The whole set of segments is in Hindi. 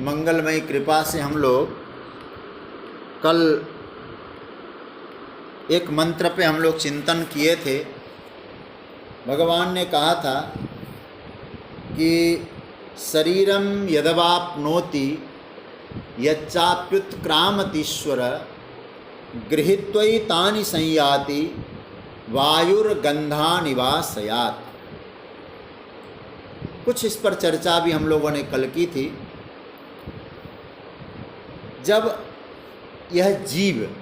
मंगलमयी कृपा से हम लोग कल एक मंत्र पे हम लोग चिंतन किए थे। भगवान ने कहा था कि शरीरम यदवाप्नोति यच्चाप्युत्क्रामतीश्वर गृहीत्वैतानि संयाति वायुर्गंधानिवासयात्। कुछ इस पर चर्चा भी हम लोगों ने कल की थी। जब यह जीव,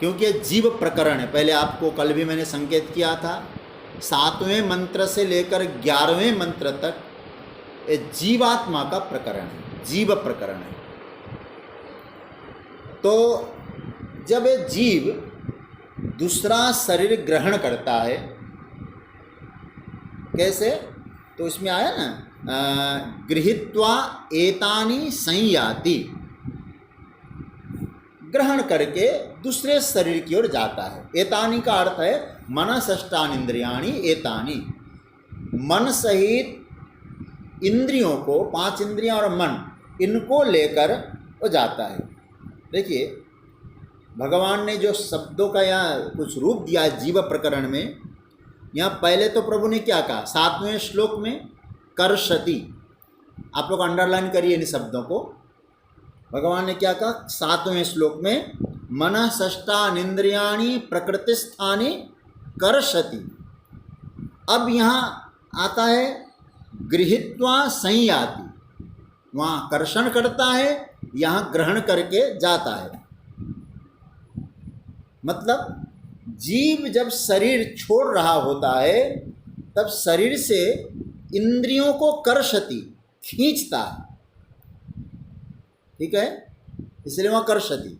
क्योंकि यह जीव प्रकरण है, पहले आपको कल भी मैंने संकेत किया था, 7वें मंत्र से लेकर 11वें मंत्र तक ये जीवात्मा का प्रकरण है, जीव प्रकरण है। तो जब ये जीव दूसरा शरीर ग्रहण करता है, कैसे, तो इसमें आया ना, गृहीत्वा एतानि संयाति, ग्रहण करके दूसरे शरीर की ओर जाता है। एतानि का अर्थ है मनसष्टानींद्रियाणि एतानि, मन सहित इंद्रियों को, 5 इंद्रियां और मन, इनको लेकर वो जाता है। देखिए भगवान ने जो शब्दों का यहाँ कुछ रूप दिया है जीव प्रकरण में, यहाँ पहले तो प्रभु ने क्या कहा, 7वें श्लोक में कर्षति, आप लोग अंडरलाइन करिए इन शब्दों को। भगवान ने क्या कहा 7वें श्लोक में, मनसष्टानींद्रियाणि प्रकृतिस्थानि कर्षति। अब यहाँ आता है गृहीत्वा संयाति, वहाँ कर्षण करता है, यहाँ ग्रहण करके जाता है। मतलब जीव जब शरीर छोड़ रहा होता है तब शरीर से इंद्रियों को कर्षति, खींचता है, ठीक है, इसलिए वहाँ कर्षति,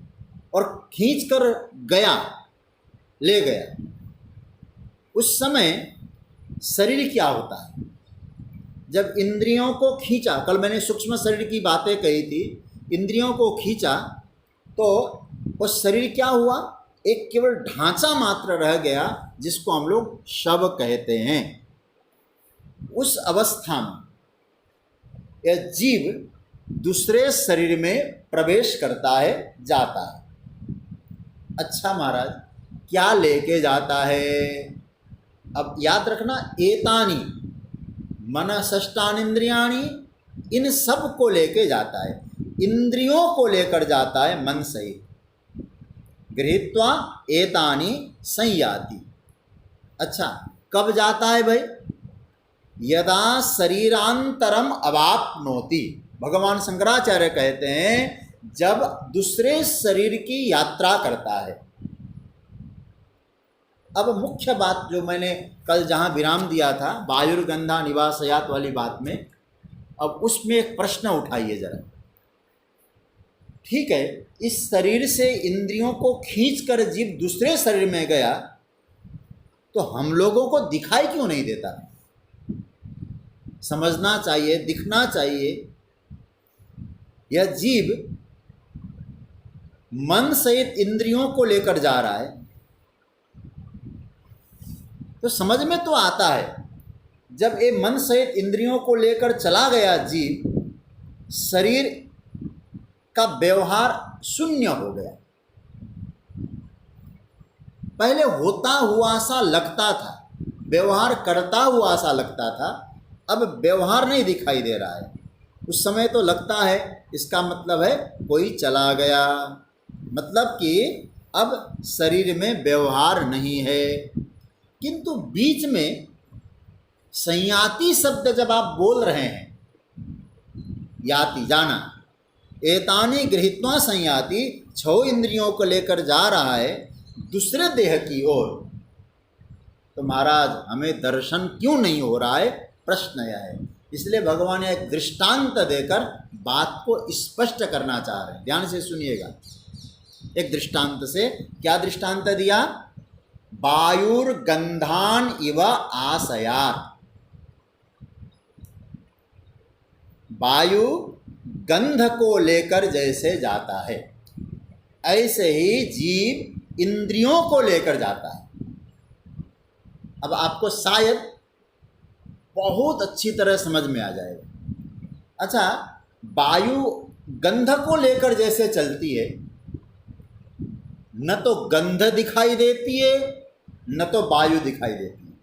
और खींच कर गया, ले गया। उस समय शरीर क्या होता है, जब इंद्रियों को खींचा, कल मैंने सूक्ष्म शरीर की बातें कही थी, इंद्रियों को खींचा तो वो शरीर क्या हुआ, एक केवल ढांचा मात्र रह गया जिसको हम लोग शव कहते हैं। उस अवस्था में यह जीव दूसरे शरीर में प्रवेश करता है, जाता है। अच्छा महाराज, क्या लेके जाता है? अब याद रखना, एतानी मनसष्टानींद्रियाणि, इन सब को लेके जाता है, इंद्रियों को लेकर जाता है मन सहित। गृहीत्वा एतानि संयाति। अच्छा, कब जाता है भाई? यदा शरीरांतरम अवाप्नोति। भगवान शंकराचार्य कहते हैं जब दूसरे शरीर की यात्रा करता है। अब मुख्य बात जो मैंने कल जहाँ विराम दिया था, वायुर्गंधा निवासयात वाली बात में, अब उसमें एक प्रश्न उठाइए जरा। ठीक है, इस शरीर से इंद्रियों को खींचकर जीव दूसरे शरीर में गया, तो हम लोगों को दिखाई क्यों नहीं देता? समझना चाहिए, दिखना चाहिए। यह जीव मन सहित इंद्रियों को लेकर जा रहा है, तो समझ में तो आता है, जब ये मन सहित इंद्रियों को लेकर चला गया जीव, शरीर का व्यवहार शून्य हो गया। पहले होता हुआ सा लगता था, व्यवहार करता हुआ सा लगता था, अब व्यवहार नहीं दिखाई दे रहा है। उस समय तो लगता है, इसका मतलब है कोई चला गया, मतलब कि अब शरीर में व्यवहार नहीं है। किंतु बीच में संयाति शब्द जब आप बोल रहे हैं, याति जाना, एतानि गृहीत्वा संयाति, 6 इंद्रियों को लेकर जा रहा है दूसरे देह की ओर, तो महाराज हमें दर्शन क्यों नहीं हो रहा है, प्रश्न यह है। इसलिए भगवान एक दृष्टांत देकर बात को स्पष्ट करना चाह रहे हैं। ध्यान से सुनिएगा। एक दृष्टांत से, क्या दृष्टांत दिया? वायुर्गंधान इव आसयात्। वायु गंध को लेकर जैसे जाता है, ऐसे ही जीव इंद्रियों को लेकर जाता है। अब आपको शायद बहुत अच्छी तरह समझ में आ जाएगा। अच्छा, वायु गंध को लेकर जैसे चलती है, न तो गंध दिखाई देती है न तो वायु दिखाई देती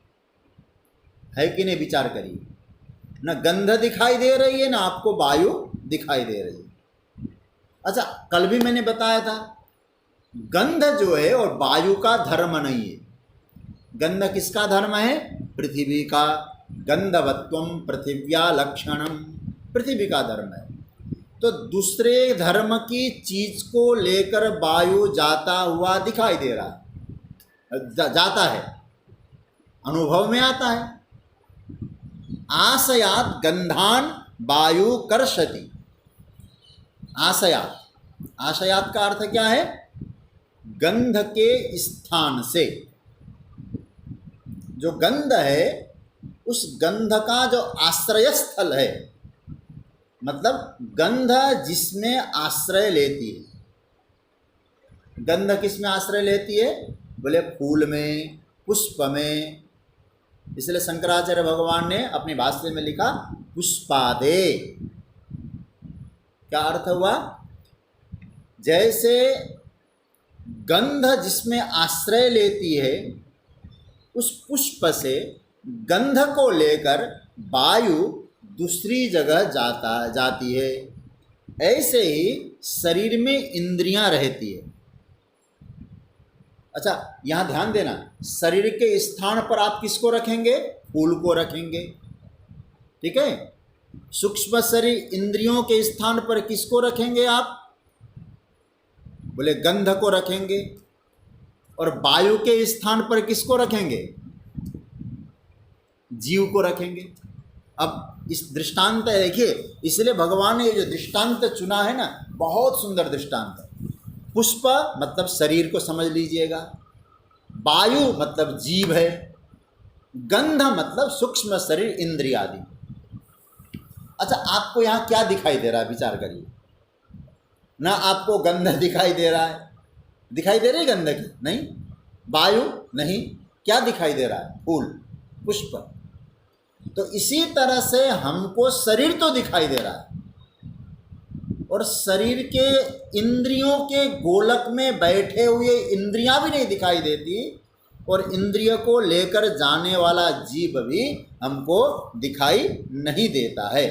है कि नहीं? विचार करिए, न गंध दिखाई दे रही है ना आपको वायु दिखाई दे रही है। अच्छा, कल भी मैंने बताया था गंध जो है और वायु का धर्म नहीं है। गंध किसका धर्म है? पृथ्वी का। गंधवत्वम पृथिव्या लक्षणम, पृथ्वी का धर्म है। तो दूसरे धर्म की चीज को लेकर वायु जाता हुआ दिखाई दे रहा है, जाता है, अनुभव में आता है। आशयात गंधान वायु कर्षति। आशयात, आशयात का अर्थ क्या है? गंध के स्थान से। जो गंध है उस गंध का जो आश्रय स्थल है, मतलब गंध जिसमें आश्रय लेती है। गंध किस में आश्रय लेती है? बोले फूल में, पुष्प में। इसलिए शंकराचार्य भगवान ने अपने भाष्य में लिखा पुष्पादे। क्या अर्थ हुआ? जैसे गंध जिसमें आश्रय लेती है, उस पुष्प से गंध को लेकर वायु दूसरी जगह जाती है। ऐसे ही शरीर में इंद्रियां रहती है। अच्छा, यहाँ ध्यान देना, शरीर के स्थान पर आप किसको रखेंगे? फूल को रखेंगे, ठीक है। सूक्ष्म शरीर इंद्रियों के स्थान पर किसको रखेंगे आप? बोले गंध को रखेंगे। और वायु के स्थान पर किसको रखेंगे? जीव को रखेंगे। अब इस दृष्टांत देखिए, इसलिए भगवान ने ये जो दृष्टांत चुना है ना, बहुत सुंदर दृष्टांत है। पुष्प मतलब शरीर को समझ लीजिएगा, वायु मतलब जीव है, गंध मतलब सूक्ष्म शरीर इंद्रिय आदि। अच्छा, आपको यहाँ क्या दिखाई दे रहा है? विचार करिए ना। आपको गंध दिखाई दे रहा है? दिखाई दे रही है गंध की? नहीं। वायु नहीं। क्या दिखाई दे रहा है? फूल, पुष्प। तो इसी तरह से हमको शरीर तो दिखाई दे रहा है, और शरीर के इंद्रियों के गोलक में बैठे हुए इंद्रियां भी नहीं दिखाई देती, और इंद्रिय को लेकर जाने वाला जीव भी हमको दिखाई नहीं देता है।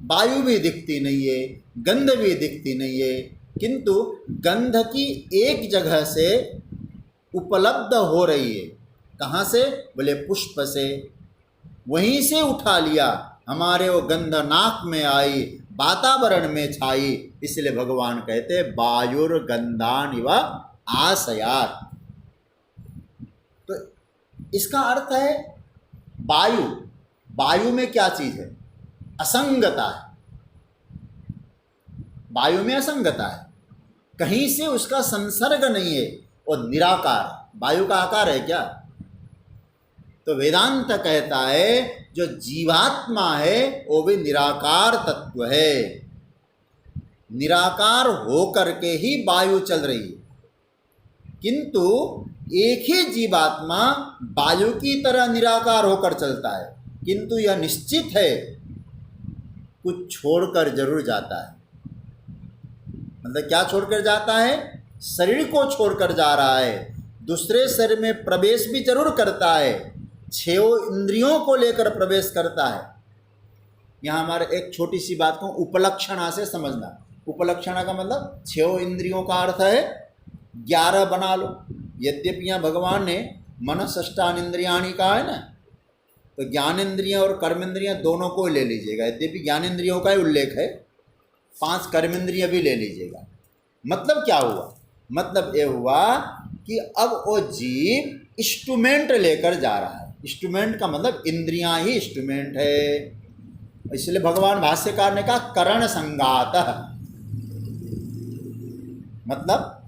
वायु भी दिखती नहीं है, गंध भी दिखती नहीं है, किंतु गंध की एक जगह से उपलब्ध हो रही है। कहाँ से? बोले पुष्प से। वहीं से उठा लिया, हमारे वो गंध नाक में आई, वातावरण में छाई। इसलिए भगवान कहते वायुर्गंधान इव आशयात। तो इसका अर्थ है वायु, वायु में क्या चीज है? असंगता है। वायु में असंगता है, कहीं से उसका संसर्ग नहीं है, और निराकार। वायु का आकार है क्या? तो वेदांत कहता है जो जीवात्मा है वो भी निराकार तत्व है। निराकार होकर के ही वायु चल रही है, किंतु एक ही जीवात्मा वायु की तरह निराकार होकर चलता है, किंतु यह निश्चित है कुछ छोड़कर जरूर जाता है। मतलब क्या छोड़कर जाता है? शरीर को छोड़कर जा रहा है, दूसरे शरीर में प्रवेश भी जरूर करता है, 6 इंद्रियों को लेकर प्रवेश करता है। यहाँ हमारे एक छोटी सी बात को उपलक्षणा से समझना। उपलक्षणा का मतलब 6 इंद्रियों का अर्थ है 11 बना लो। यद्यपि यहाँ भगवान ने मन षष्ठान इंद्रियाणी कहा है ना, तो ज्ञानेंद्रिय और कर्मेंद्रिय दोनों को ले लीजिएगा। यद्यपि ज्ञानेंद्रियों का ही उल्लेख है, 5 कर्मेंद्रिय भी ले लीजिएगा। मतलब क्या हुआ? मतलब ये हुआ कि अब वो जीव इंस्ट्रूमेंट लेकर जा रहा है। इंस्ट्रूमेंट का मतलब इंद्रियां ही इंस्ट्रूमेंट है। इसलिए भगवान भाष्यकार ने कहा करण संगात, मतलब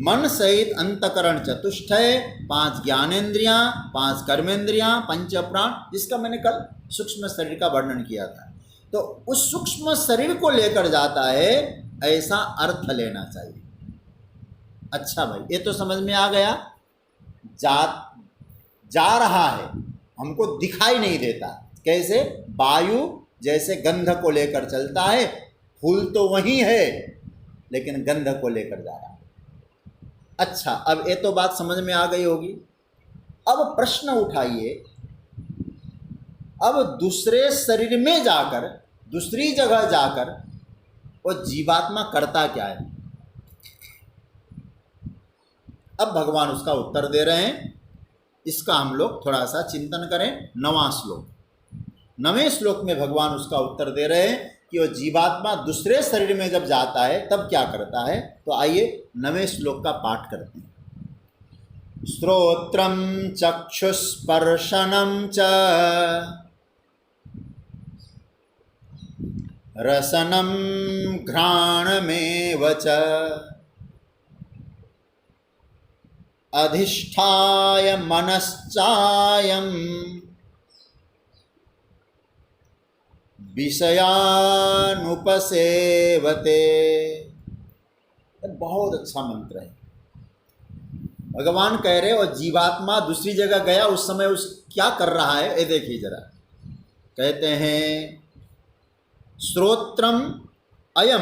मन सहित अंतकरण चतुष्टय, 5 ज्ञानेंद्रियां, 5 कर्मेंद्रियां, 5 प्राण, जिसका मैंने कल सूक्ष्म शरीर का वर्णन किया था। तो उस सूक्ष्म शरीर को लेकर जाता है, ऐसा अर्थ लेना चाहिए। अच्छा भाई, ये तो समझ में आ गया। जा रहा है, हमको दिखाई नहीं देता। कैसे? वायु जैसे गंध को लेकर चलता है, फूल तो वही है लेकिन गंध को लेकर जा रहा है। अच्छा, अब ये तो बात समझ में आ गई होगी। अब प्रश्न उठाइए, अब दूसरे शरीर में जाकर, दूसरी जगह जाकर वो जीवात्मा करता क्या है? अब भगवान उसका उत्तर दे रहे हैं। इसका हम लोग थोड़ा सा चिंतन करें। 9वां श्लोक, 9वें श्लोक में भगवान उसका उत्तर दे रहे हैं कि वो जीवात्मा दूसरे शरीर में जब जाता है तब क्या करता है। तो आइए 9वें श्लोक का पाठ करते हैं। श्रोत्रम चक्षुस्पर्शनम च रसनम घ्राणमेव च अधिष्ठाय मनश्चायं विषयानुपसेवते। बहुत अच्छा मंत्र है। भगवान कह रहे और जीवात्मा दूसरी जगह गया, उस समय उस क्या कर रहा है ये देखिए जरा। कहते हैं श्रोत्रम अयम,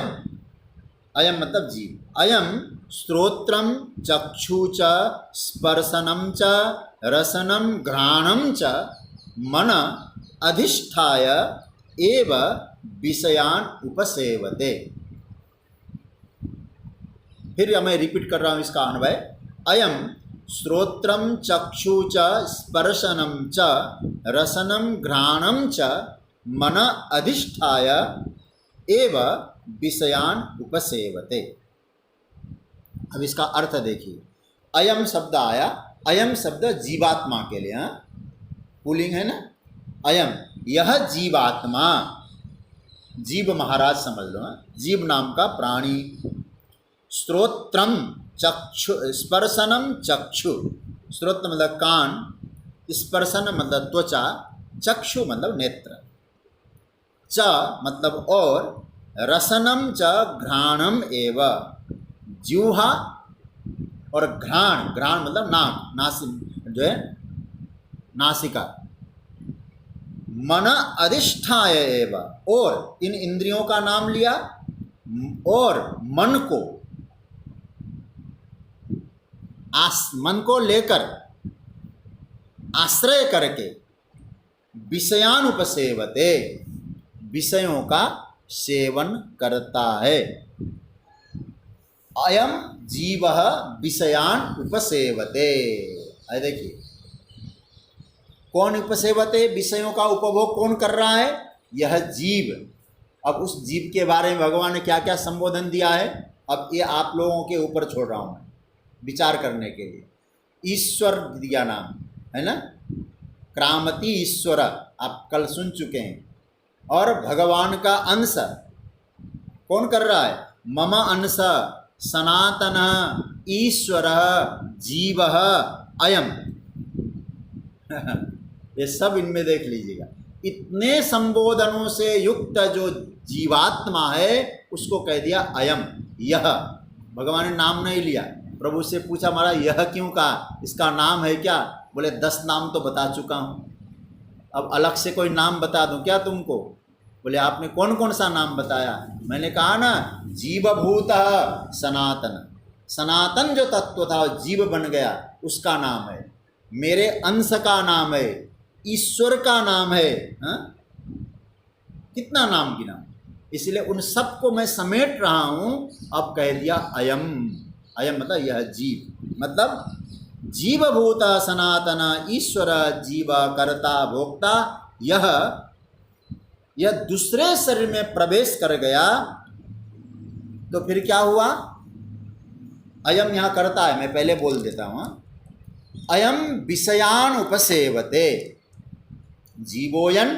अयम मतलब जीव, अयम श्रोत्रम चक्षु च स्पर्शनम च रसनम घ्राणम च मन अधिष्ठाय एव विषयान उपसेवते। फिर मैं रिपीट कर रहा हूँ इसका अन्वय। अयम श्रोत्रम चक्षु च स्पर्शनम च रसनम घ्राणम च मन अधिष्ठाय एव विषयान उपसेवते। अब इसका अर्थ देखिए। अयम शब्द आया, अयम शब्द जीवात्मा के लिए, हाँ पुल्लिंग है ना। अयम, यह जीवात्मा, जीव महाराज समझ लो, हाँ? जीव नाम का प्राणी। श्रोत्रम चक्षु, स्पर्शनम चक्षु, श्रोत मतलब कान, स्पर्शन मतलब त्वचा, चक्षु मतलब नेत्र, च मतलब और, रसनम च घ्राणम एव, जिह्वा और घ्राण, घ्राण मतलब नाक, नासिक जो है नासिका, मन अधिष्ठाय एव, और इन इंद्रियों का नाम लिया और मन को, मन को लेकर आश्रय करके विषयानुपसेवते, विषयों का सेवन करता है। अयम जीवः विषयान उपसेवते। अरे देखिए, कौन उपसेवते, विषयों का उपभोग कौन कर रहा है? यह जीव। अब उस जीव के बारे में भगवान ने क्या क्या संबोधन दिया है, अब ये आप लोगों के ऊपर छोड़ रहा हूँ मैं विचार करने के लिए। ईश्वर दिया नाम है ना, क्रामति ईश्वर, आप कल सुन चुके हैं। और भगवान का अंश कौन कर रहा है? मम अंश सनातन ईश्वर जीव अयम। ये सब इनमें देख लीजिएगा। इतने संबोधनों से युक्त जो जीवात्मा है उसको कह दिया अयम, यह। भगवान ने नाम नहीं लिया। प्रभु से पूछा महाराज यह क्यों कहा, इसका नाम है क्या? बोले 10 नाम तो बता चुका हूँ, अब अलग से कोई नाम बता दूँ क्या तुमको? बोले आपने कौन कौन सा नाम बताया? मैंने कहा ना, जीवभूत सनातन, सनातन जो तत्व था जीव बन गया, उसका नाम है। मेरे अंश का नाम है, ईश्वर का नाम है। हाँ? कितना नाम गिना, इसलिए उन सबको मैं समेट रहा हूँ। अब कह दिया अयम, अयम मतलब यह जीव, मतलब जीवभूत सनातन ईश्वर जीव कर्ता भोक्ता। यह दूसरे शरीर में प्रवेश कर गया तो फिर क्या हुआ? अयम यहाँ करता है, मैं पहले बोल देता हूँ। अयम विषयान उपसेवते, जीवोयन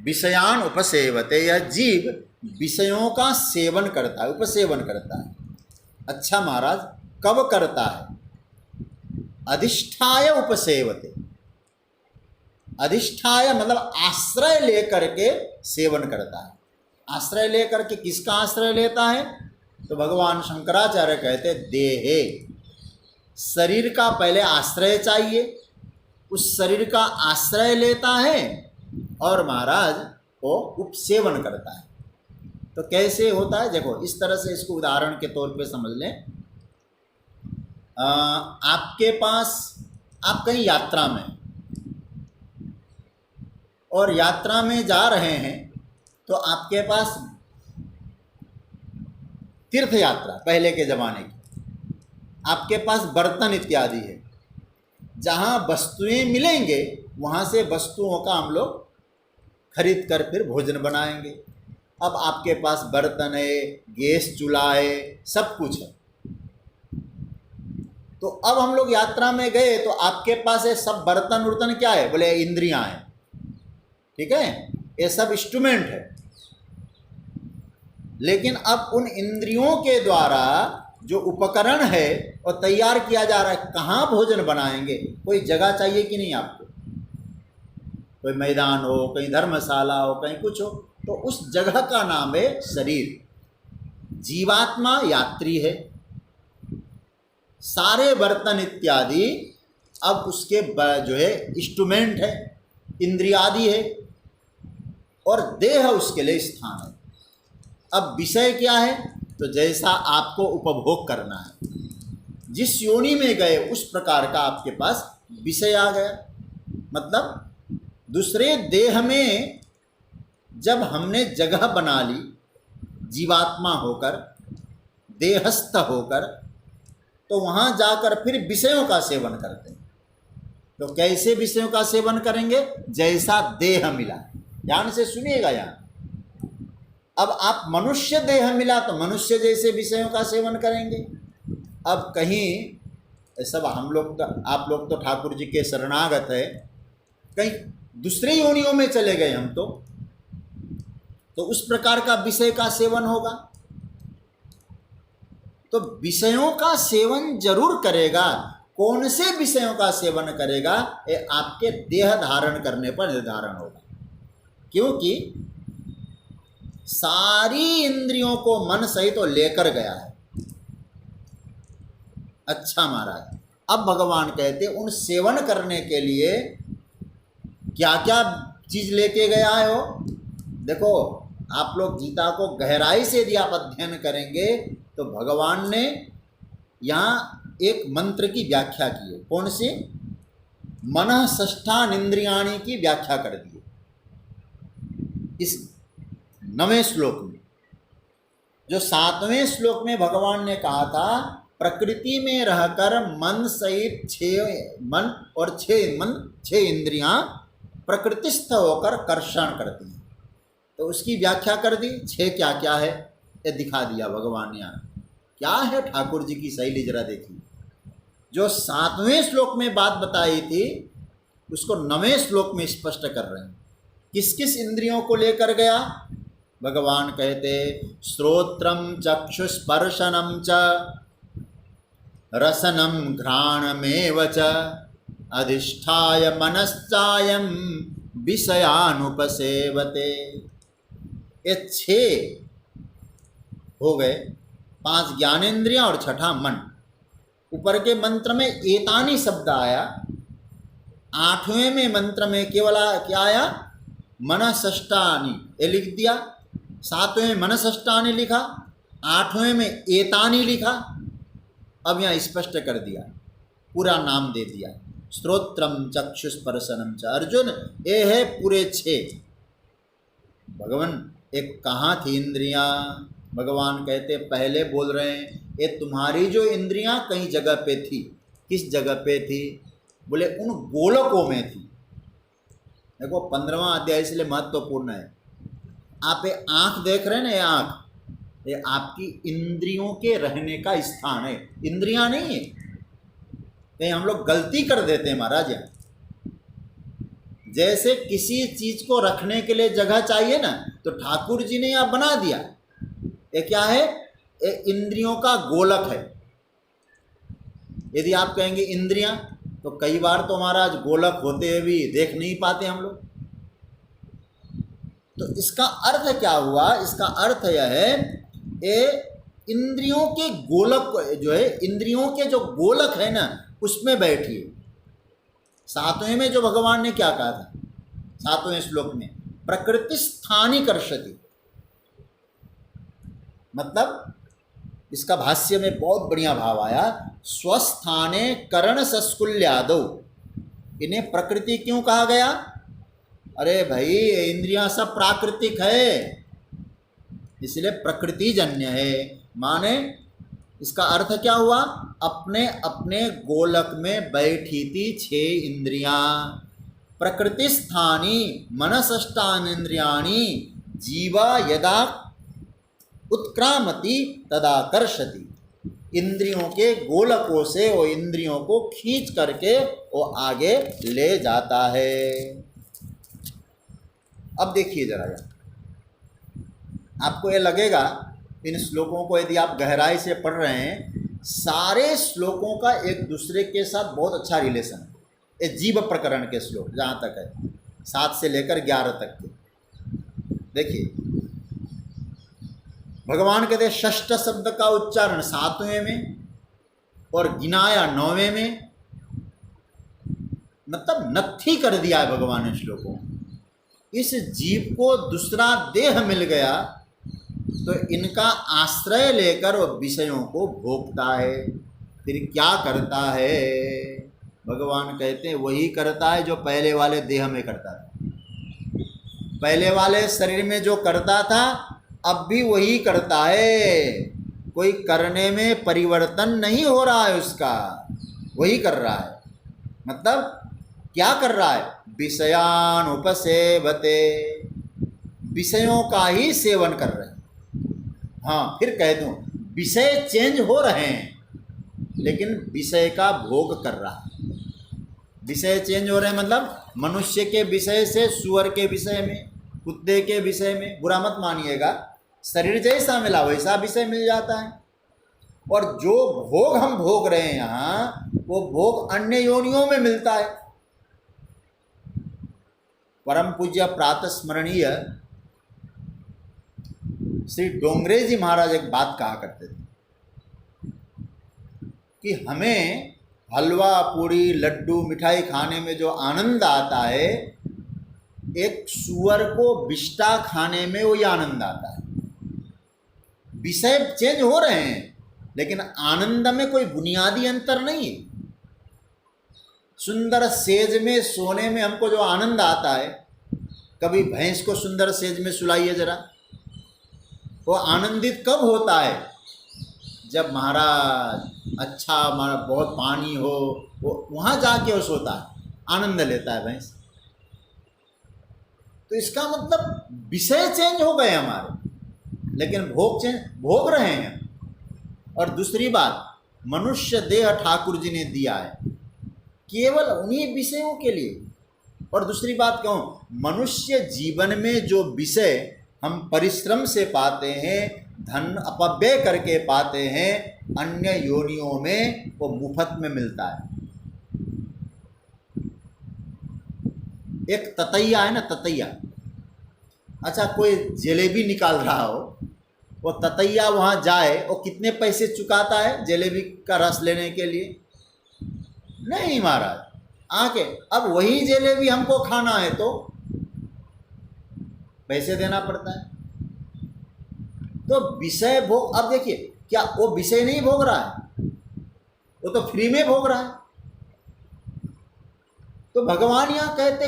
विषयान उपसेवते। यह जीव विषयों का सेवन करता है, उपसेवन करता है। अच्छा महाराज, कब करता है? अधिष्ठाय उपसेवते। अधिष्ठाय मतलब आश्रय लेकर के सेवन करता है। आश्रय लेकर के किसका आश्रय लेता है? तो भगवान शंकराचार्य कहते देहे, शरीर का पहले आश्रय चाहिए, उस शरीर का आश्रय लेता है। और महाराज वो उपसेवन करता है। तो कैसे होता है, देखो इस तरह से इसको उदाहरण के तौर पे समझ लें। आपके पास, आप कहीं यात्रा में, और यात्रा में जा रहे हैं, तो आपके पास तीर्थ यात्रा पहले के ज़माने की, आपके पास बर्तन इत्यादि है, जहाँ वस्तुएं मिलेंगे वहाँ से वस्तुओं का हम लोग खरीद कर फिर भोजन बनाएंगे। अब आपके पास बर्तन है, गैस चूल्हा है, सब कुछ है। तो अब हम लोग यात्रा में गए तो आपके पास ये सब बर्तन उर्तन क्या है, बोले इंद्रियां हैं, ठीक है, ये सब इंस्ट्रूमेंट है। लेकिन अब उन इंद्रियों के द्वारा जो उपकरण है और तैयार किया जा रहा है, कहाँ भोजन बनाएंगे, कोई जगह चाहिए कि नहीं आपको, कोई मैदान हो, कहीं धर्मशाला हो, कहीं कुछ हो, तो उस जगह का नाम है शरीर। जीवात्मा यात्री है, सारे बर्तन इत्यादि अब उसके जो है इंस्ट्रूमेंट है, इंद्रियादि है, और देह उसके लिए स्थान है। अब विषय क्या है, तो जैसा आपको उपभोग करना है, जिस योनि में गए उस प्रकार का आपके पास विषय आ गया। मतलब दूसरे देह में जब हमने जगह बना ली, जीवात्मा होकर, देहस्थ होकर, तो वहाँ जाकर फिर विषयों का सेवन करते हैं। तो कैसे विषयों का सेवन करेंगे, जैसा देह मिला। ध्यान से सुनिएगा यहाँ। अब आप मनुष्य देह मिला तो मनुष्य जैसे विषयों का सेवन करेंगे। अब कहीं सब हम लोग तो, आप लोग तो ठाकुर जी के शरणागत है, कहीं दूसरे योनियों में चले गए हम तो उस प्रकार का विषय का सेवन होगा। तो विषयों का सेवन जरूर करेगा। कौन से विषयों का सेवन करेगा, ये आपके देह धारण करने पर निर्धारण होगा। क्योंकि सारी इंद्रियों को मन सहित तो लेकर गया है। अच्छा महाराज, अब भगवान कहते उन सेवन करने के लिए क्या क्या चीज लेके गया है वो। देखो, आप लोग गीता को गहराई से यदि आप अध्ययन करेंगे तो भगवान ने यहाँ एक मंत्र की व्याख्या की है। कौन सी? मनः षष्ठान इंद्रियाणि की व्याख्या कर दी है इस 9वें श्लोक में। जो 7वें श्लोक में भगवान ने कहा था, प्रकृति में रहकर मन सहित 6 इंद्रियां प्रकृतिस्थ होकर कर्षण करती हैं। तो उसकी व्याख्या कर दी। 6 क्या क्या है ये दिखा दिया भगवान ने। यहाँ क्या है ठाकुर जी की शैली जरा देखिए। जो 7वें श्लोक में बात बताई थी उसको 9वें श्लोक में स्पष्ट कर रहे हैं। किस किस इंद्रियों को लेकर गया? भगवान कहते श्रोत्रम चक्षुस्पर्शनम च रसनम घ्राणमेव च अधिष्ठाय मनश्चायं विषयानुपसेवते। ये 6 हो गए, 5 ज्ञानेन्द्रियां और 6ठा मन। ऊपर के मंत्र में एतानी शब्द आया, 8वें में मंत्र में केवल क्या आया? मनःषष्ठानि, ये लिख दिया। 7वें में मनःषष्ठानि लिखा, 8वें में एतानी लिखा। अब यहाँ स्पष्ट कर दिया, पूरा नाम दे दिया, श्रोत्रम चक्षुस्पर्शनम च। अर्जुन, ये है पूरे 6। भगवान एक कहाँ थी इंद्रियां? भगवान कहते पहले बोल रहे हैं ये तुम्हारी जो इंद्रियां कहीं जगह पे थी। किस जगह पे थी? बोले उन गोलकों में थी। देखो 15वां अध्याय इसलिए महत्वपूर्ण है। आप ये आँख देख रहे हैं ना, ये आँख, ये आपकी इंद्रियों के रहने का स्थान है, इंद्रियां नहीं है। कहीं हम लोग गलती कर देते हैं महाराज। जैसे किसी चीज को रखने के लिए जगह चाहिए ना, तो ठाकुर जी ने यहाँ बना दिया। ये क्या है? ये इंद्रियों का गोलक है। यदि आप कहेंगे इंद्रियां, तो कई बार तो महाराज गोलक होते हुए भी देख नहीं पाते हम लोग। तो इसका अर्थ क्या हुआ? इसका अर्थ यह है, ये इंद्रियों के गोलक जो है, इंद्रियों के जो गोलक है ना, उसमें बैठिए। 7वें में जो भगवान ने क्या कहा था 7वें श्लोक में, प्रकृतिस्थानी कर्षति, मतलब इसका भाष्य में बहुत बढ़िया भाव आया, स्वस्थाने करण सस्कुल्यादौ। इन्हें प्रकृति क्यों कहा गया? अरे भाई इंद्रियां सब प्राकृतिक है, इसलिए प्रकृति जन्य है। माने इसका अर्थ क्या हुआ? अपने अपने गोलक में बैठी थी 6 इंद्रियां। प्रकृति स्थानी मनसष्टानींद्रियाणि जीवा यदा उत्क्रामति तदा कर्षति। इंद्रियों के गोलकों से वो इंद्रियों को खींच करके वो आगे ले जाता है। अब देखिए जरा, आपको ये लगेगा इन श्लोकों को यदि आप गहराई से पढ़ रहे हैं, सारे श्लोकों का एक दूसरे के साथ बहुत अच्छा रिलेशन है। ये जीव प्रकरण के श्लोक जहाँ तक है 7 से लेकर 11 तक के, देखिए भगवान कहते हैं षष्ठ शब्द का उच्चारण 7वें में और गिनाया 9वें में, मतलब नत्थी कर दिया है भगवान ने श्लोकों। इस जीव को दूसरा देह मिल गया तो इनका आश्रय लेकर वो विषयों को भोगता है। फिर क्या करता है? भगवान कहते हैं वही करता है जो पहले वाले देह में करता था। पहले वाले शरीर में जो करता था अब भी वही करता है, कोई करने में परिवर्तन नहीं हो रहा है उसका, वही कर रहा है। मतलब क्या कर रहा है? विषयान उपसेवते, विषयों का ही सेवन कर रहे हैं। हाँ, फिर कह दूं विषय चेंज हो रहे हैं लेकिन विषय का भोग कर रहा है। विषय चेंज हो रहे हैं मतलब मनुष्य के विषय से सुअर के विषय में, कुत्ते के विषय में, बुरा मत मानिएगा, शरीर जैसा मिला वैसा विषय मिल जाता है। और जो भोग हम भोग रहे हैं यहाँ, वो भोग अन्य योनियों में मिलता है। परम पूज्य प्रातः स्मरणीय श्री डोंगरे जी महाराज एक बात कहा करते थे कि हमें हलवा पूड़ी लड्डू मिठाई खाने में जो आनंद आता है, एक सुअर को बिष्टा खाने में वही आनंद आता है। विषय चेंज हो रहे हैं लेकिन आनंद में कोई बुनियादी अंतर नहीं है। सुंदर सेज में सोने में हमको जो आनंद आता है, कभी भैंस को सुंदर सेज में सुलाइए जरा, वो आनंदित कब होता है? जब महाराज अच्छा हमारा बहुत पानी हो, वो वहाँ जाके वो सोता है, आनंद लेता है भैंस। तो इसका मतलब विषय चेंज हो गए हमारे, लेकिन भोग रहे हैं। और दूसरी बात, मनुष्य देह ठाकुर जी ने दिया है केवल उन्हीं विषयों के लिए। और दूसरी बात कहूँ, मनुष्य जीवन में जो विषय हम परिश्रम से पाते हैं, धन अपव्यय करके पाते हैं, अन्य योनियों में वो मुफ्त में मिलता है। एक ततैया है ना, ततैया, अच्छा कोई जलेबी निकाल रहा हो, वो ततैया वहाँ जाए, वो कितने पैसे चुकाता है जलेबी का रस लेने के लिए? नहीं महाराज, आके अब वही जलेबी हमको खाना है तो पैसे देना पड़ता है। तो विषय भोग, अब देखिए क्या वो विषय नहीं भोग रहा है, वो तो फ्री में भोग रहा है। तो भगवान यहाँ कहते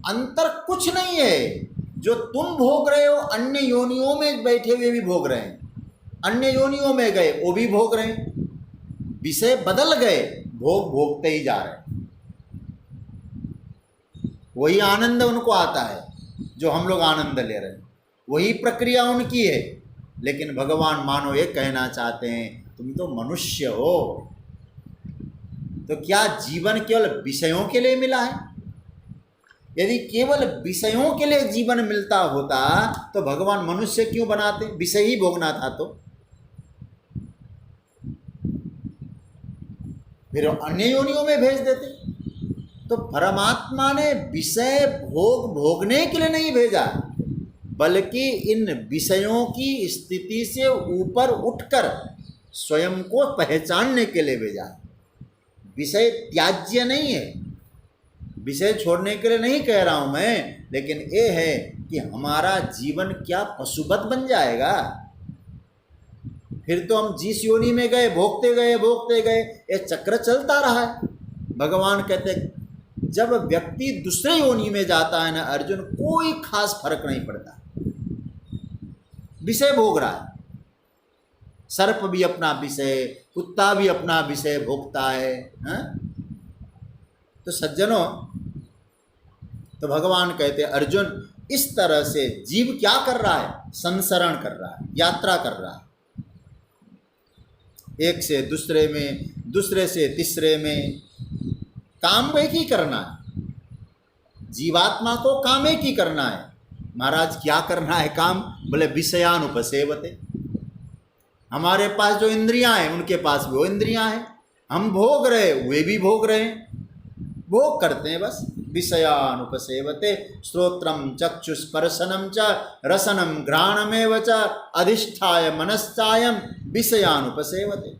अंतर कुछ नहीं है, जो तुम भोग रहे हो अन्य योनियों में बैठे हुए भी भोग रहे हैं, अन्य योनियों में गए वो भी भोग रहे हैं, विषय बदल गए, भोग भोगते ही जा रहे हैं। वही आनंद उनको आता है जो हम लोग आनंद ले रहे हैं, वही प्रक्रिया उनकी है। लेकिन भगवान मानो ये कहना चाहते हैं तुम तो मनुष्य हो, तो क्या जीवन केवल विषयों के लिए मिला है? यदि केवल विषयों के लिए जीवन मिलता होता तो भगवान मनुष्य क्यों बनाते? विषय ही भोगना था तो फिर अन्य योनियों में भेज देते। तो परमात्मा ने विषय भोगने के लिए नहीं भेजा, बल्कि इन विषयों की स्थिति से ऊपर उठकर स्वयं को पहचानने के लिए भेजा। विषय त्याज्य नहीं है, विषय छोड़ने के लिए नहीं कह रहा हूं मैं, लेकिन ये है कि हमारा जीवन क्या पशुवत बन जाएगा? फिर तो हम जिस योनि में गए भोगते गए, ये चक्र चलता रहा है। भगवान कहते जब व्यक्ति दूसरे योनि में जाता है ना अर्जुन, कोई खास फर्क नहीं पड़ता, विषय भोग रहा है। सर्प भी अपना विषय, कुत्ता भी अपना विषय भोगता है, हाँ? तो सज्जनों, तो भगवान कहते अर्जुन इस तरह से जीव क्या कर रहा है? संसरण कर रहा है, यात्रा कर रहा है, एक से दूसरे में, दूसरे से तीसरे में। काम एक ही करना है, जीवात्मा को काम एक ही करना है। महाराज क्या करना है काम? बोले विषयानुपसेवते। हमारे पास जो इंद्रियां हैं उनके पास वो इंद्रियां हैं, हम भोग रहे वे भी भोग रहे हैं, भोग करते हैं बस। विषयानुपसेवते श्रोत्रम चक्षुस्पर्शनम च रसनम घ्राणमेव च अधिष्ठाय मनश्चायम विषयानुपसेवते।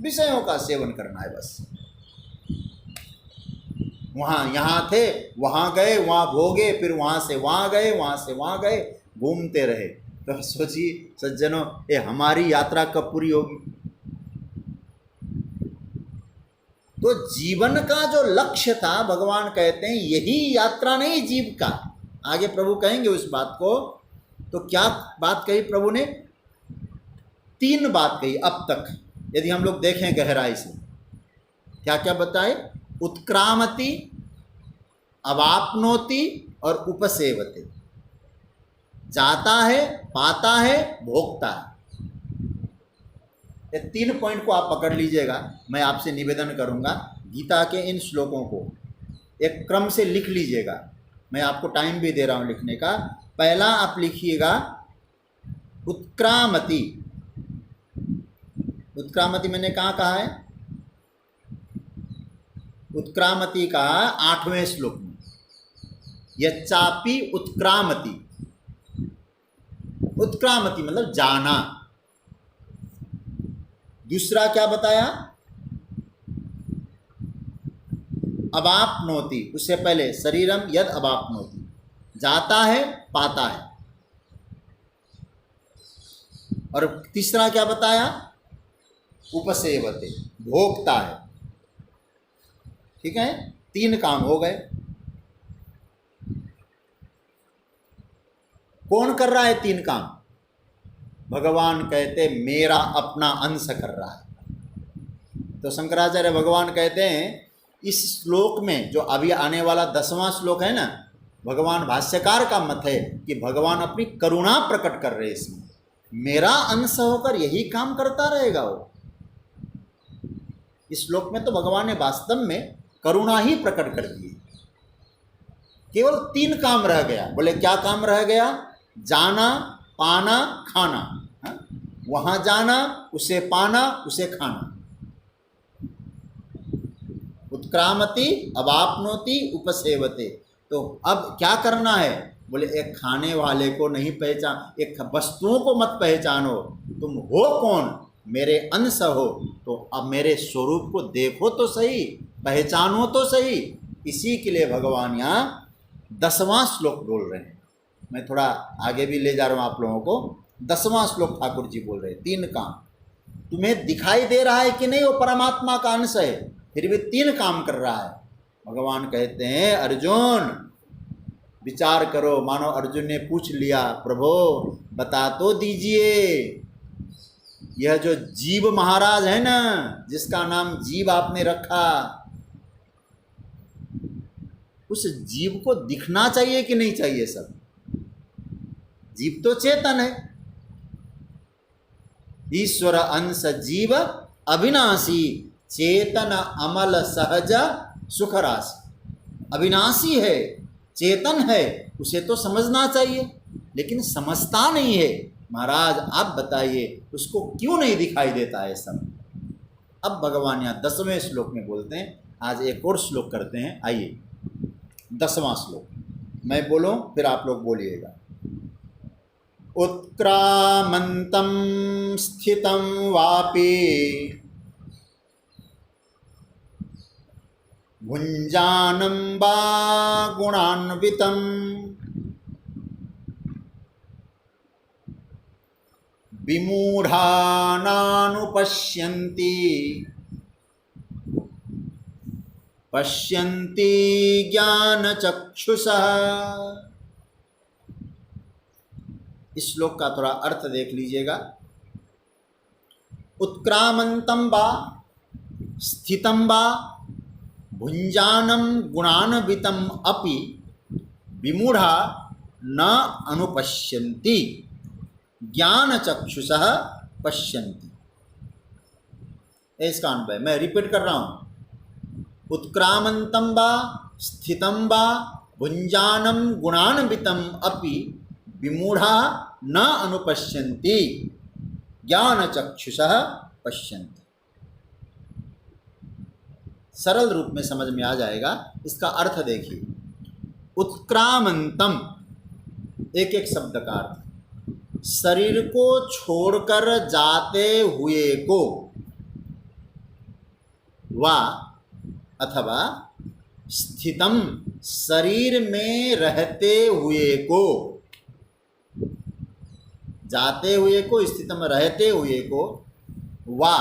विषयों का सेवन करना है बस। वहाँ यहाँ थे, वहाँ गए, वहाँ भोगे, फिर वहाँ से वहाँ गए, वहाँ से वहाँ गए, घूमते रहे। तो सोचिए सज्जनों, ये हमारी यात्रा कब पूरी होगी? तो जीवन का जो लक्ष्य था, भगवान कहते हैं यही यात्रा नहीं जीव का। आगे प्रभु कहेंगे उस बात को। तो क्या बात कही प्रभु ने? 3 बात कही अब तक, यदि हम लोग देखें गहराई से। क्या क्या बताए? उत्क्रामति, अवाप्नोति और उपसेवते। जाता है, पाता है, भोगता है। ये 3 पॉइंट को आप पकड़ लीजिएगा। मैं आपसे निवेदन करूंगा, गीता के इन श्लोकों को एक क्रम से लिख लीजिएगा। मैं आपको टाइम भी दे रहा हूं लिखने का। पहला आप लिखिएगा उत्क्रामति। उत्क्रामति मैंने कहाँ कहा है? उत्क्रामति का 8वें श्लोक में, यच्चापि उत्क्रामति। उत्क्रामति मतलब जाना। दूसरा क्या बताया? अवाप्नोति, उससे पहले शरीरम यद अवाप्नोति, जाता है, पाता है। और तीसरा क्या बताया? उपसेवते, भोगता है। ठीक है, 3 काम हो गए। कौन कर रहा है 3 काम? भगवान कहते मेरा अपना अंश कर रहा है। तो शंकराचार्य भगवान कहते हैं इस श्लोक में, जो अभी आने वाला 10वां श्लोक है ना, भगवान भाष्यकार का मत है कि भगवान अपनी करुणा प्रकट कर रहे हैं इसमें। मेरा अंश होकर यही काम करता रहेगा वो। इस श्लोक में तो भगवान ने वास्तव में करुणा ही प्रकट कर दी। केवल 3 काम रह गया। बोले क्या काम रह गया? जाना, पाना, खाना। हा? वहां जाना, उसे पाना, उसे खाना। उत्क्रामति, अवाप्नोति, उपसेवते। तो अब क्या करना है? बोले एक खाने वाले को नहीं पहचान, एक वस्तुओं को मत पहचानो। तुम हो कौन? मेरे अंश हो। तो अब मेरे स्वरूप को देखो तो सही, पहचानो तो सही। इसी के लिए भगवान यहाँ 10वां श्लोक बोल रहे हैं। मैं थोड़ा आगे भी ले जा रहा हूँ आप लोगों को। 10वां श्लोक ठाकुर जी बोल रहे हैं 3 काम। तुम्हें दिखाई दे रहा है कि नहीं वो परमात्मा का अंश है, फिर भी 3 काम कर रहा है। भगवान कहते हैं अर्जुन विचार करो। मानो अर्जुन ने पूछ लिया, प्रभु बता तो दीजिए, यह जो जीव महाराज है ना, जिसका नाम जीव आपने रखा, उस जीव को दिखना चाहिए कि नहीं चाहिए? सब जीव तो चेतन है। ईश्वर अंश जीव अविनाशी, चेतन अमल सहज सुख राशि। अविनाशी है, चेतन है, उसे तो समझना चाहिए, लेकिन समझता नहीं है। महाराज आप बताइए उसको क्यों नहीं दिखाई देता है सब? अब भगवान यहाँ 10वें श्लोक में बोलते हैं। आज एक और श्लोक करते हैं। आइए 10वां श्लोक मैं बोलूं, फिर आप लोग बोलिएगा। उत्क्रामन्तं स्थितं वापि भुञ्जानं वा गुणान्वितं विमूढानानुपश्यन्ति पश्यन्ति ज्ञानचक्षुषः। इस श्लोक का थोड़ा अर्थ देख लीजिएगा। उत्क्रामन्तं वा स्थितं वा भुञ्जानं गुणान्वितं अपि विमूढ़ा न अनुपश्यन्ति ज्ञानचक्षुषः पश्यन्ति। इसका अन्वय मैं रिपीट कर रहा हूँ। उत्क्रामन्तं वा स्थितं वा भुञ्जानं गुणान्वितं अपि विमूढ़ा न अनुपश्यन्ति ज्ञानचक्षुषः पश्यन्ति। सरल रूप में समझ में आ जाएगा। इसका अर्थ देखिए। उत्क्रामंतम एक एक शब्द का अर्थ, शरीर को छोड़कर जाते हुए को, वा अथवा स्थितम शरीर में रहते हुए को, जाते हुए को स्थितम रहते हुए को, वा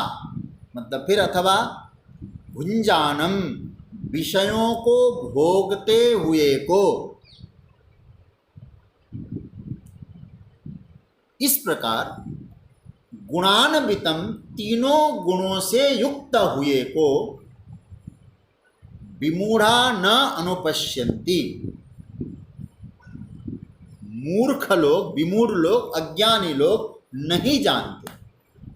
मतलब फिर अथवा भुंजानम विषयों को भोगते हुए को। इस प्रकार गुणान्वितम तीनों गुणों से युक्त हुए को विमूढ़ा न अनुपश्यन्ति। मूर्ख लोग, विमूढ़ लोग, अज्ञानी लोग नहीं जानते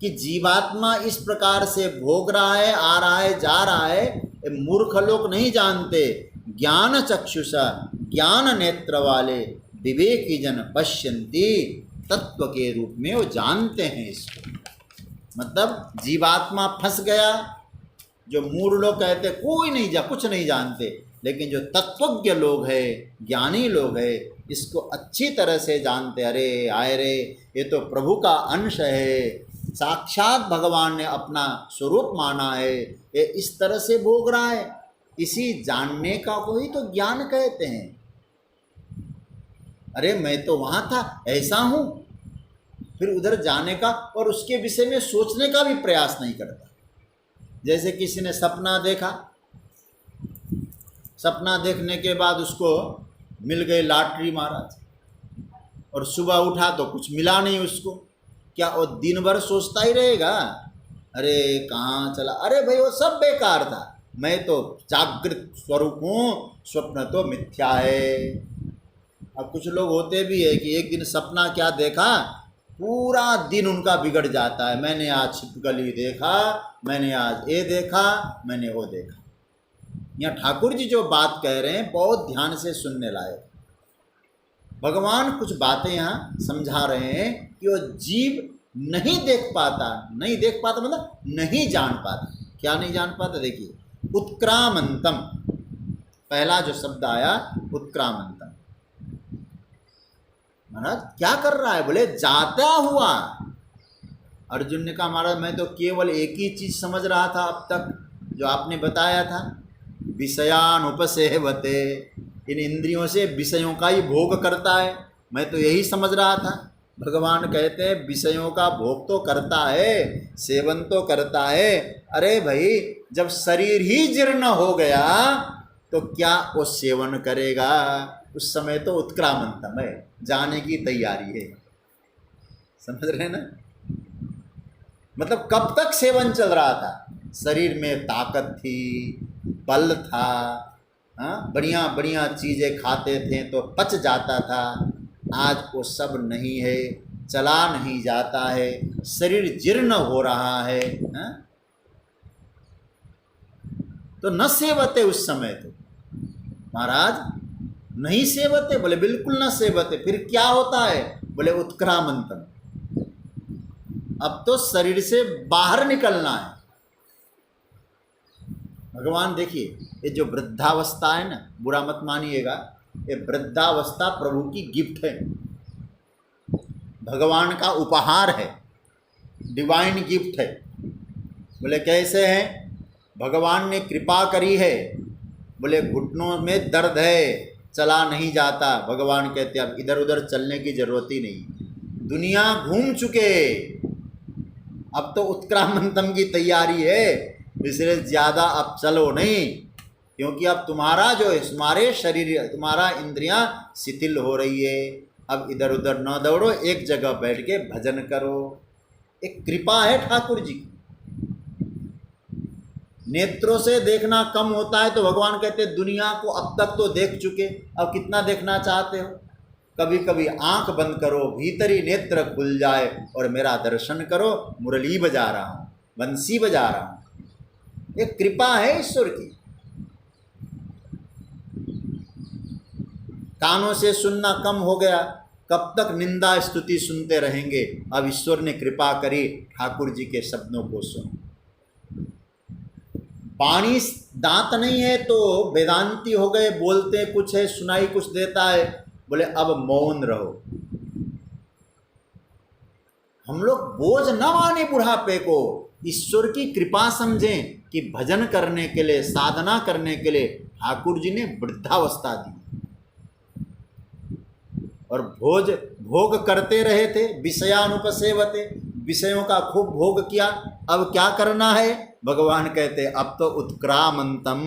कि जीवात्मा इस प्रकार से भोग रहा है, आ रहा है, जा रहा है। ये मूर्ख लोग नहीं जानते। ज्ञान चक्षुषा, ज्ञान नेत्र वाले विवेकी जन पश्यन्ति, तत्व के रूप में वो जानते हैं इसको। मतलब जीवात्मा फंस गया। जो मूढ़ लोग कहते कोई नहीं कुछ नहीं जानते, लेकिन जो तत्वज्ञ लोग हैं, ज्ञानी लोग हैं, इसको अच्छी तरह से जानते। अरे आए रे, ये तो प्रभु का अंश है, साक्षात भगवान ने अपना स्वरूप माना है, ये इस तरह से भोग रहा है। इसी जानने का को ही तो ज्ञान कहते हैं। अरे मैं तो वहाँ था, ऐसा हूँ, फिर उधर जाने का और उसके विषय में सोचने का भी प्रयास नहीं करता। जैसे किसी ने सपना देखा, सपना देखने के बाद उसको मिल गए लॉटरी महाराज, और सुबह उठा तो कुछ मिला नहीं उसको। क्या वो दिन भर सोचता ही रहेगा? अरे कहाँ चला, अरे भाई वो सब बेकार था, मैं तो जागृत स्वरूप हूँ, स्वप्न तो मिथ्या है। अब कुछ लोग होते भी है कि एक दिन सपना क्या देखा, पूरा दिन उनका बिगड़ जाता है। मैंने आज छिपकली देखा, मैंने आज ये देखा, मैंने वो देखा। यहाँ ठाकुर जी जो बात कह रहे हैं बहुत ध्यान से सुनने लायक। भगवान कुछ बातें यहाँ समझा रहे हैं कि वो जीव नहीं देख पाता। नहीं देख पाता मतलब नहीं जान पाता। क्या नहीं जान पाता? देखिए, उत्क्रामंतम, पहला जो शब्द आया उत्क्रामंतम। महाराज क्या कर रहा है? बोले जाता हुआ। अर्जुन ने कहा महाराज मैं तो केवल एक ही चीज समझ रहा था अब तक, जो आपने बताया था, विषयान उपसेवते, इन इंद्रियों से विषयों का ही भोग करता है। मैं तो यही समझ रहा था। भगवान कहते हैं विषयों का भोग तो करता है, सेवन तो करता है। अरे भाई जब शरीर ही जीर्ण हो गया तो क्या वो सेवन करेगा? उस समय तो उत्क्रामंतम है, जाने की तैयारी है। समझ रहे हैं ना? मतलब कब तक सेवन चल रहा था? शरीर में ताकत थी, बल था, हाँ, बढ़िया बढ़िया चीज़ें खाते थे तो पच जाता था। आज वो सब नहीं है, चला नहीं जाता है, शरीर जीर्ण हो रहा है, हाँ? तो न सेवते उस समय तो महाराज नहीं सेवते। बोले बिल्कुल न सेवते। फिर क्या होता है? बोले उत्क्रामंतम, अब तो शरीर से बाहर निकलना है। भगवान देखिए, ये जो वृद्धावस्था है ना, बुरा मत मानिएगा, ये वृद्धावस्था प्रभु की गिफ्ट है, भगवान का उपहार है, डिवाइन गिफ्ट है। बोले कैसे है? भगवान ने कृपा करी है बोले घुटनों में दर्द है, चला नहीं जाता। भगवान कहते अब इधर उधर चलने की जरूरत ही नहीं, दुनिया घूम चुके, अब तो उत्क्रामंतम की तैयारी है, इसलिए ज़्यादा अब चलो नहीं, क्योंकि अब तुम्हारा जो तुम्हारे शरीर, तुम्हारा इंद्रियां शिथिल हो रही है। अब इधर उधर न दौड़ो, एक जगह बैठ के भजन करो। एक कृपा है ठाकुर जी की। नेत्रों से देखना कम होता है तो भगवान कहते दुनिया को अब तक तो देख चुके, अब कितना देखना चाहते हो। कभी कभी आंख बंद करो, भीतरी नेत्र खुल जाए और मेरा दर्शन करो, मुरली बजा रहा हूँ, बंसी बजा रहा हूँ। एक कृपा है ईश्वर की। कानों से सुनना कम हो गया, कब तक निंदा स्तुति सुनते रहेंगे। अब ईश्वर ने कृपा करी, ठाकुर जी के शब्दों को सुनो। पानी दांत नहीं है तो वेदांती हो गए, बोलते कुछ है, सुनाई कुछ देता है, बोले अब मौन रहो। हम लोग बोझ न माने बुढ़ापे को, ईश्वर की कृपा समझें कि भजन करने के लिए, साधना करने के लिए ठाकुर जी ने वृद्धावस्था दी और भोग करते रहे थे। विषयानुपसेवते, विषयों का खूब भोग किया। अब क्या करना है? भगवान कहते अब तो उत्क्रामंतम,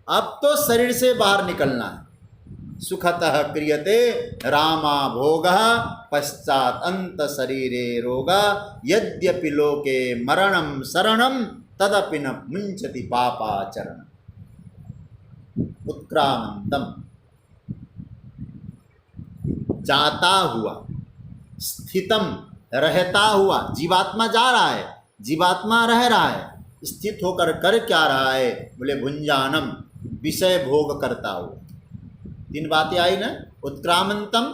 अब तो शरीर से बाहर निकलना है। सुखतः क्रियते रामा भोगः पश्चात अंत शरीरे रोगा, यद्यपि लोके मरणम शरणम तदपि न मुंचति पापाचरण। उत्क्रामंतम, जाता हुआ, स्थितम, रहता हुआ। जीवात्मा जा रहा है, जीवात्मा रह रहा है, स्थित होकर कर क्या रहा है? बोले भुंजानम, विषय भोग करता हुआ। तीन बातें आई ना, उत्क्रामंतम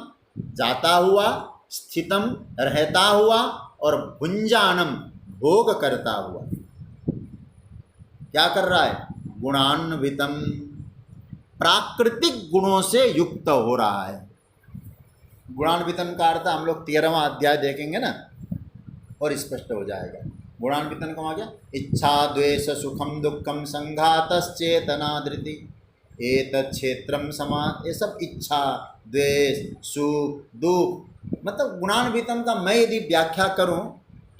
जाता हुआ, स्थितम रहता हुआ और भुंजानम भोग करता हुआ। क्या कर रहा है? गुणान्वितम, प्राकृतिक गुणों से युक्त हो रहा है। गुणान्वितन का अर्थ हम लोग 13वां अध्याय देखेंगे ना और स्पष्ट हो जाएगा। गुणान्वितन का क्या? इच्छा द्वेष सुखम दुखम संघातश्चेतना धृति एतत् क्षेत्रम समा, ये सब इच्छा द्वेष सुख दुख, मतलब गुणान्वितन का मैं यदि व्याख्या करूं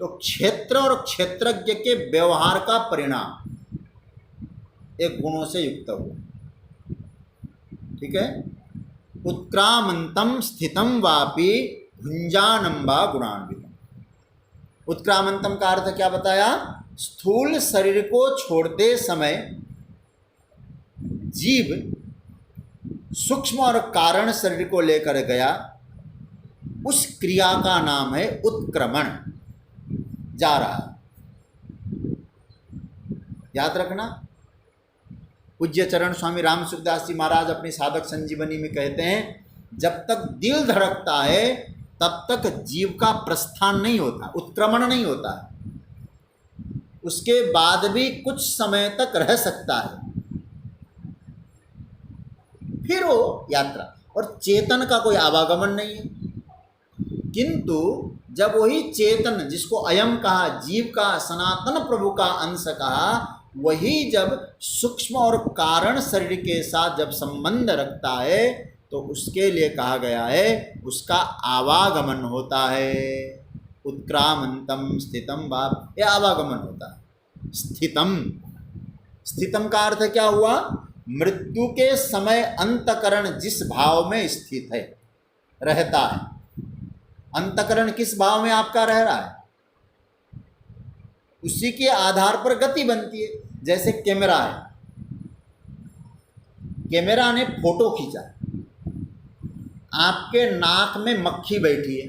तो क्षेत्र और क्षेत्रज्ञ के व्यवहार का परिणाम एक गुणों से युक्त हो। ठीक है। उत्क्रामंतम स्थितम वापि भुंजानम वा गुणान्वितम। उत्क्रामंतम का अर्थ क्या बताया? स्थूल शरीर को छोड़ते समय जीव सूक्ष्म और कारण शरीर को लेकर गया, उस क्रिया का नाम है उत्क्रमण। जा रहा है, याद रखना। पूज्य चरण स्वामी राम सुखदास जी महाराज अपनी साधक संजीवनी में कहते हैं, जब तक दिल धड़कता है तब तक जीव का प्रस्थान नहीं होता, उत्क्रमण नहीं होता। उसके बाद भी कुछ समय तक रह सकता है, फिर वो यात्रा, और चेतन का कोई आवागमन नहीं है। किंतु जब वही चेतन, जिसको अयम कहा, जीव का, सनातन प्रभु का अंश कहा, वही जब सूक्ष्म और कारण शरीर के साथ जब संबंध रखता है तो उसके लिए कहा गया है उसका आवागमन होता है। उत्क्रामंतम स्थितम बाप, यह आवागमन होता है। स्थितम, स्थितम का अर्थ क्या हुआ? मृत्यु के समय अंतकरण जिस भाव में स्थित है, रहता है। अंतकरण किस भाव में आपका रह रहा है, उसी के आधार पर गति बनती है। जैसे कैमरा है, कैमरा ने फोटो खींचा, आपके नाक में मक्खी बैठी है,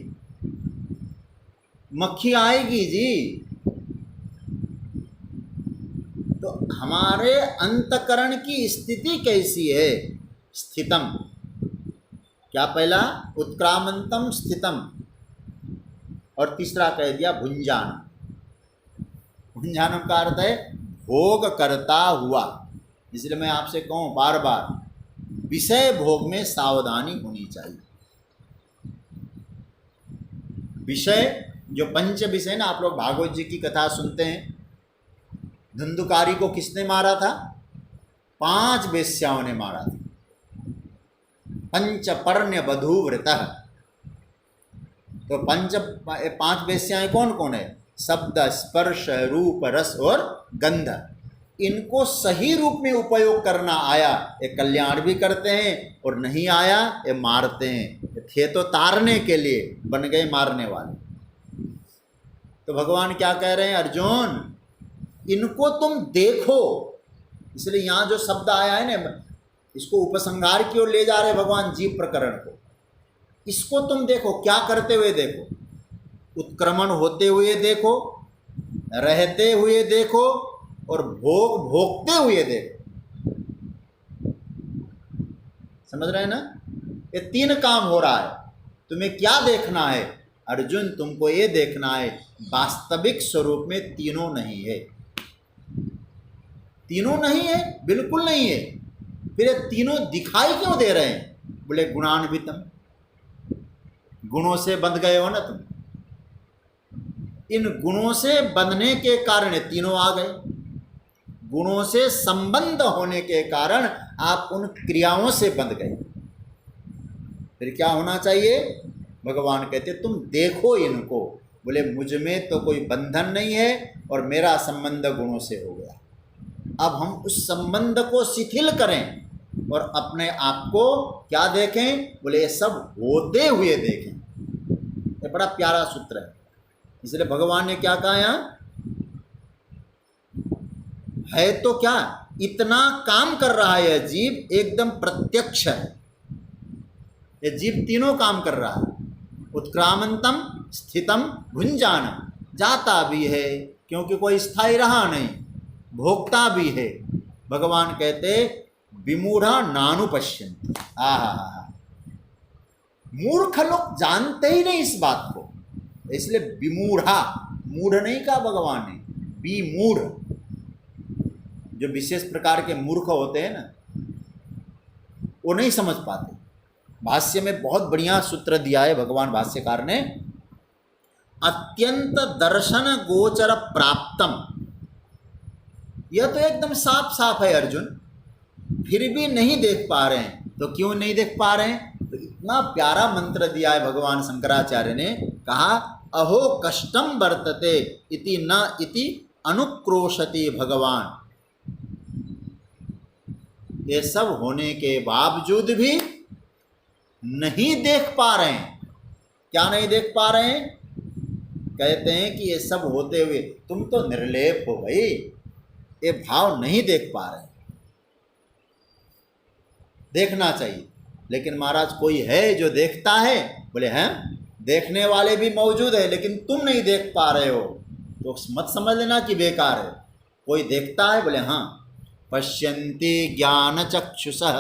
मक्खी आएगी जी। तो हमारे अंतकरण की स्थिति कैसी है? स्थितम, क्या पहला? उत्क्रामंतम स्थितम, और तीसरा कह दिया भुंजान। भुंजानम का अर्थ है भोग करता हुआ। इसलिए मैं आपसे कहूँ बार बार, विषय भोग में सावधानी होनी चाहिए। विषय जो पंच विषय ना, आप लोग भागवत जी की कथा सुनते हैं, धुंधुकारी को किसने मारा था? 5 वेश्याओं ने मारा था। पंचपर्ण्य वधूव्रतः। तो 5 वेश्याएं कौन कौन है? शब्द, स्पर्श, रूप, रस और गंध। इनको सही रूप में उपयोग करना आया, ये कल्याण भी करते हैं, और नहीं आया ये मारते हैं। थे तो तारने के लिए, बन गए मारने वाले। तो भगवान क्या कह रहे हैं? अर्जुन, इनको तुम देखो। इसलिए यहाँ जो शब्द आया है ना, इसको उपसंहार की ओर ले जा रहे भगवान जीव प्रकरण को। इसको तुम देखो, क्या करते हुए देखो? उत्क्रमण होते हुए देखो, रहते हुए देखो, और भोगते हुए देखो। समझ रहे हैं ना? ये 3 काम हो रहा है। तुम्हें क्या देखना है अर्जुन? तुमको ये देखना है वास्तविक स्वरूप में तीनों नहीं है। तीनों नहीं है, बिल्कुल नहीं है। फिर ये तीनों दिखाई क्यों दे रहे हैं? बोले गुणान्वितम, गुणों से बंध गए हो ना तुम। इन गुणों से बंधने के कारण तीनों आ गए। गुणों से संबंध होने के कारण आप उन क्रियाओं से बंध गए। फिर क्या होना चाहिए? भगवान कहते तुम देखो इनको। बोले मुझ में तो कोई बंधन नहीं है और मेरा संबंध गुणों से हो गया। अब हम उस संबंध को शिथिल करें और अपने आप को क्या देखें? बोले ये सब होते हुए देखें। ये बड़ा प्यारा सूत्र है। इसलिए भगवान ने क्या कहा यहाँ? है तो क्या इतना काम कर रहा है यह जीव, एकदम प्रत्यक्ष है। यह जीव तीनों काम कर रहा है। उत्क्रामंतम, स्थितम, भुंजानम। जाता भी है क्योंकि कोई स्थायी रहा नहीं, भोगता भी है। भगवान कहते विमूढ़ा नानुपश्यन्ति। आहा, मूर्ख लोग जानते ही नहीं इस बात को, इसलिए विमूढ़ा, मूढ़ नहीं कहा भगवान ने, विमूढ़। जो विशेष प्रकार के मूर्ख होते हैं ना, वो नहीं समझ पाते। भाष्य में बहुत बढ़िया सूत्र दिया है भगवान भाष्यकार ने। अत्यंत दर्शन गोचर प्राप्तम। यह तो एकदम साफ साफ है अर्जुन, फिर भी नहीं देख पा रहे हैं। तो क्यों नहीं देख पा रहे हैं? तो इतना प्यारा मंत्र दिया है भगवान शंकराचार्य ने, कहा अहो कष्टम वर्तते इति न इति अनुक्रोशति भगवान। ये सब होने के बावजूद भी नहीं देख पा रहे हैं। क्या नहीं देख पा रहे हैं? कहते हैं कि ये सब होते हुए तुम तो निर्लेप हो भाई, ये भाव नहीं देख पा रहे। देखना चाहिए। लेकिन महाराज कोई है जो देखता है? बोले हैं, देखने वाले भी मौजूद है लेकिन तुम नहीं देख पा रहे हो, तो मत समझ लेना कि बेकार है। कोई देखता है? बोले हाँ, पश्यन्ति ज्ञान चक्षुषः।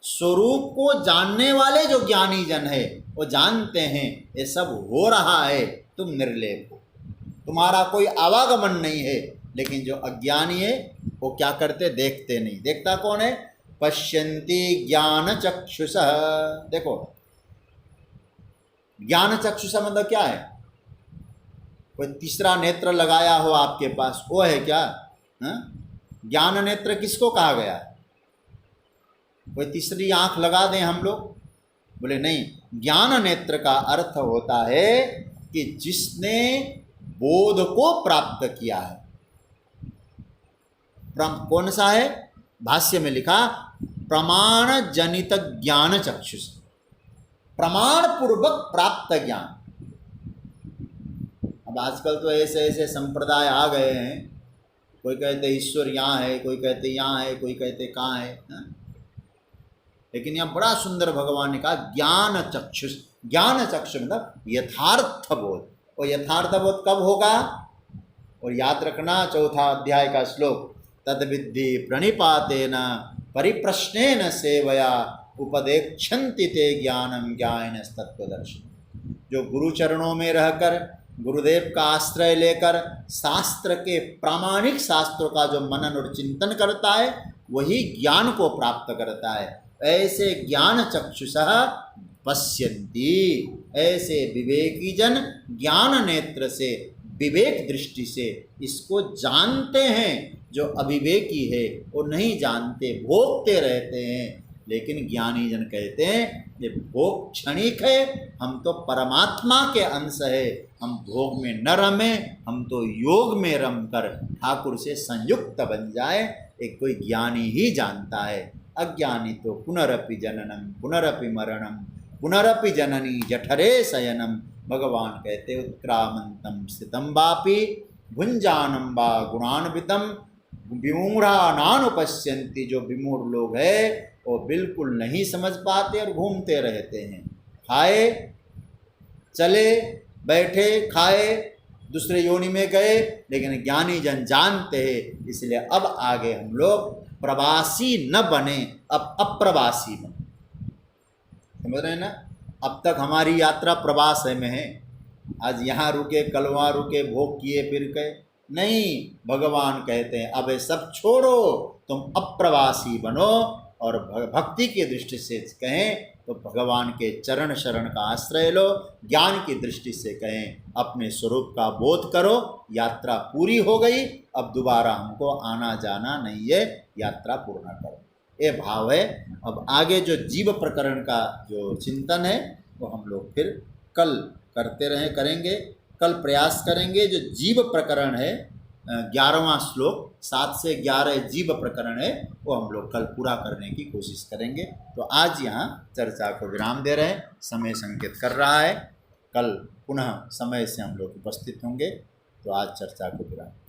स्वरूप को जानने वाले जो ज्ञानी जन है वो जानते हैं ये सब हो रहा है, तुम निर्लेप हो, तुम्हारा कोई आवागमन नहीं है। लेकिन जो अज्ञानी है वो क्या करते? देखते नहीं। देखता कौन है? पश्यन्ति ज्ञान चक्षुषः। देखो, ज्ञान चक्षुषः मतलब क्या है? कोई तीसरा नेत्र लगाया हो आपके पास, वो है क्या? ज्ञान नेत्र किसको कहा गया? कोई तीसरी आंख लगा दें हम लोग? बोले नहीं, ज्ञान नेत्र का अर्थ होता है कि जिसने बोध को प्राप्त किया है। कौन सा है? भाष्य में लिखा प्रमाण जनित ज्ञान चक्षुष, प्रमाण पूर्वक प्राप्त ज्ञान। अब आजकल तो ऐसे ऐसे संप्रदाय आ गए हैं, कोई कहते ईश्वर यहाँ है, कोई कहते यहाँ है, कोई कहते कहाँ है, लेकिन यहाँ बड़ा सुंदर भगवान ने कहा ज्ञान चक्षुष। ज्ञान चक्षु मतलब यथार्थ बोध। और यथार्थ बोध कब होगा? और याद रखना 4था अध्याय का श्लोक, तद विद्धि प्रणिपातेन परिप्रश्नेन सेवया उपदेक्षन्ति ते ज्ञानम ज्ञानेन तत्त्वदर्शी। जो गुरु चरणों में रहकर गुरुदेव का आश्रय लेकर शास्त्र के प्रामाणिक शास्त्रों का जो मनन और चिंतन करता है वही ज्ञान को प्राप्त करता है। ऐसे ज्ञान चक्षुषः पश्यन्ति, ऐसे विवेकी जन ज्ञान नेत्र से विवेक दृष्टि से इसको जानते हैं। जो अविवेकी है वो नहीं जानते, भोगते रहते हैं। लेकिन ज्ञानी जन कहते हैं ये भोग क्षणिक है, हम तो परमात्मा के अंश है, हम भोग में न रमें, हम तो योग में रम कर ठाकुर से संयुक्त बन जाए। एक कोई ज्ञानी ही जानता है। अज्ञानी तो पुनरपि जननम पुनरपि मरणम पुनरपि जननी जठरे शयनम। भगवान कहते उत्क्रामंतम स्थितम वापि भुंजानम वा गुणान्वितम विमूढ़ा नानुपश्यन्ति। जो विमूढ़ लोग हैं वो बिल्कुल नहीं समझ पाते और घूमते रहते हैं। खाए, चले, बैठे, खाए, दूसरे योनि में गए, लेकिन ज्ञानी जन जानते हैं। इसलिए अब आगे हम लोग प्रवासी न बने, अब अप्रवासी बने। समझ रहे हैं ना? अब तक हमारी यात्रा प्रवास में है। आज यहाँ रुके, कल वहाँ रुके, भोग किए, फिर गए। नहीं, भगवान कहते हैं अब ये सब छोड़ो, तुम अप्रवासी बनो। और भक्ति की दृष्टि से कहें तो भगवान के चरण शरण का आश्रय लो। ज्ञान की दृष्टि से कहें अपने स्वरूप का बोध करो। यात्रा पूरी हो गई, अब दोबारा हमको आना जाना नहीं है, यात्रा पूर्ण करो, ये भाव है। अब आगे जो जीव प्रकरण का जो चिंतन है वो हम लोग फिर कल करेंगे। कल प्रयास करेंगे जो जीव प्रकरण है 11वां श्लोक 7 से 11 जीव प्रकरण है वो हम लोग कल पूरा करने की कोशिश करेंगे। तो आज यहाँ चर्चा को विराम दे रहे हैं, समय संकेत कर रहा है। कल पुनः समय से हम लोग उपस्थित होंगे। तो आज चर्चा को विराम।